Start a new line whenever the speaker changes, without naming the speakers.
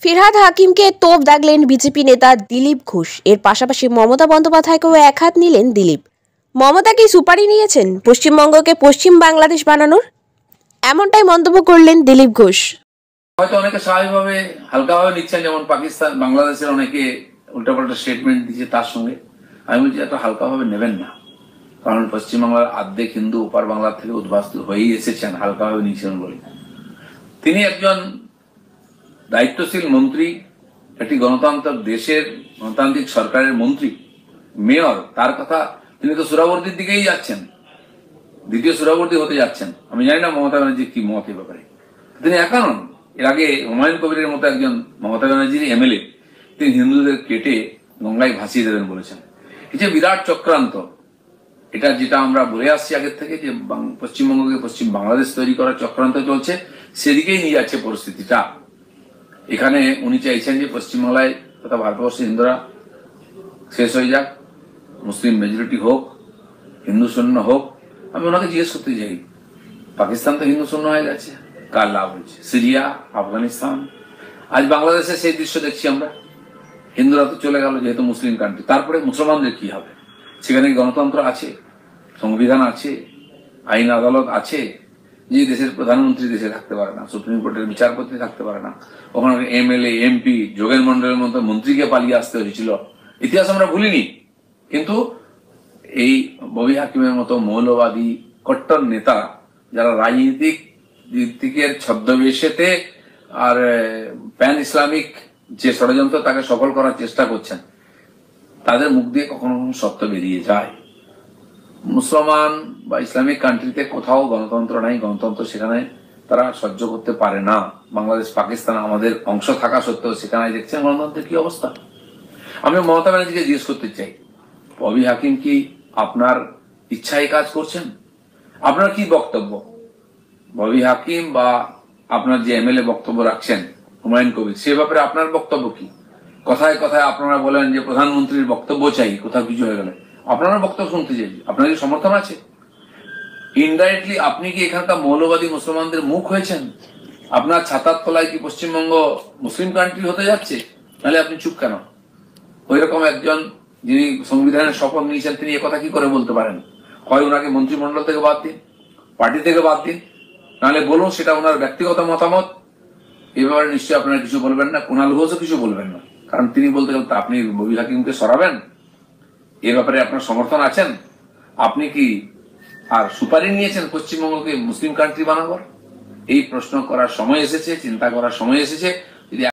ফিরহাদ হাকিমকে তোপ দাগলেন বিজেপি নেতা দিলীপ ঘোষ। এর পাশাপাশি মমতা বন্দ্যোপাধ্যায়কেও একহাত নিলেন দিলীপ। মমতা কি সুপারি নিয়েছেন পশ্চিমবঙ্গকে পশ্চিম বাংলাদেশ বানানোর? এমনটাই মন্তব্য করলেন দিলীপ ঘোষ।
হয়তো অনেকে স্বাভাবিকভাবে হালকাভাবে নিচ্ছেন, যেমন পাকিস্তান বাংলাদেশের অনেকে উল্টাপাল্টা স্টেটমেন্ট দিচ্ছে তার সঙ্গে। আমি বলছি এত হালকাভাবে নেবেন না, কারণ পশ্চিমবাংলার অর্ধেক হিন্দু ওপার বাংলা থেকে উদ্বাস্তু হয়েই এসেছেন, হালকাভাবে নিয়েছেন বলে। তিনি একজন দায়িত্বশীল মন্ত্রী, একটি গণতান্ত্রিক সরকারের মন্ত্রী, মেয়র। তার কথা, তিনি তো সুরাবর্দির দিকেই যাচ্ছেন, দ্বিতীয় সুরাবর্দি হতে যাচ্ছেন। আমি জানি না মমতা ব্যানার্জির কি মত এ ব্যাপারে। তিনি একা নন, এর আগে হুমায়ুন কবিরের মতো একজন মমতা ব্যানার্জির এমএলএ তিনি হিন্দুদের কেটে গঙ্গায় ভাসিয়ে দেবেন বলেছেন। এই যে বিরাট চক্রান্ত, এটা যেটা আমরা বলে আসছি আগের থেকে, যে পশ্চিমবঙ্গকে পশ্চিম বাংলাদেশ তৈরি করার চক্রান্ত চলছে, সেদিকেই নিয়ে যাচ্ছে পরিস্থিতিটা। এখানে উনি চাইছেন যে পশ্চিমবাংলায় তথা ভারতবর্ষে হিন্দুরা শেষ হয়ে যাক, মুসলিম মেজরিটি হোক, হিন্দু শূন্য হোক। আমি ওনাকে জিজ্ঞেস করতে চাই, পাকিস্তান তো হিন্দু শূন্য হয়ে গেছে, কার লাভ হয়েছে? সিরিয়া, আফগানিস্তান, আজ বাংলাদেশে সেই দৃশ্য দেখছি আমরা। হিন্দুরা তো চলে গেল যেহেতু মুসলিম কান্ট্রি, তারপরে মুসলমানদের কি হবে? সেখানে গণতন্ত্র আছে, সংবিধান আছে, আইন আদালত আছে। যে দেশের প্রধানমন্ত্রী দেশে থাকতে পারে না, সুপ্রিম কোর্টের বিচারপতি থাকতে পারে না, ওখানে এমএলএ এমপি যোগেন মন্ডলের মতো মন্ত্রীকে পালিয়ে আসতে হয়েছিল, ইতিহাস আমরা ভুলিনি। কিন্তু এই ববি হাকিমের মতো মৌলবাদী কট্টর নেতা, যারা রাজনীতিক দিকের ছদ্মবেশেতে আর প্যান ইসলামিক যে ষড়যন্ত্র তাকে সফল করার চেষ্টা করছেন, তাদের মুখ দিয়ে কখনো কখনো সত্য বেরিয়ে যায়। মুসলমান বা ইসলামিক কান্ট্রিতে কোথাও গণতন্ত্র নাই, গণতন্ত্র সেখানে তারা সহ্য করতে পারে না। বাংলাদেশ পাকিস্তান আমাদের অংশ থাকা সত্ত্বেও সেখানে দেখছেন গণতন্ত্রের কি অবস্থা। আমি মমতা ব্যানার্জিকে জিজ্ঞেস করতে চাই, ববি হাকিম কি আপনার ইচ্ছায় কাজ করছেন? আপনার কি বক্তব্য? ববি হাকিম বা আপনার যে এমএলএ বক্তব্য রাখছেন হুমায়ুন কবির, সে ব্যাপারে আপনার বক্তব্য কি? কথায় কথায় আপনারা বলেন যে প্রধানমন্ত্রীর বক্তব্য চাই, কোথাও কিছু হয়ে গেলে আপনার বক্তব্য শুনতে চাই। আপনার কি সমর্থন আছে? ইনডাইরেক্টলি আপনি কি এখানকার মৌলবাদী মুসলমানদের মুখ হয়েছেন? আপনার ছাতার তলায় কি পশ্চিমবঙ্গ মুসলিম কান্ট্রি হতে যাচ্ছে? নাহলে আপনি চুপ কেন? ওই রকম একজন যিনি সংবিধানের শপথ নিয়েছেন, তিনি একথা কি করে বলতে পারেন? হয় ওনাকে মন্ত্রিমন্ডল থেকে বাদ দিন, পার্টি থেকে বাদ দিন, নাহলে বলুন সেটা ওনার ব্যক্তিগত মতামত। এ ব্যাপারে নিশ্চয়ই আপনারা কিছু বলবেন না, কুণাল ঘোষও কিছু বলবেন না, কারণ তিনি বলতে গেলে আপনি ববি হাকিমকে সরাবেন। এ ব্যাপারে আপনার সমর্থন আছেন? আপনি কি আর সুপারি নিয়েছেন পশ্চিমবঙ্গকে মুসলিম কান্ট্রি বানাবার? এই প্রশ্ন করার সময় এসেছে, চিন্তা করার সময় এসেছে।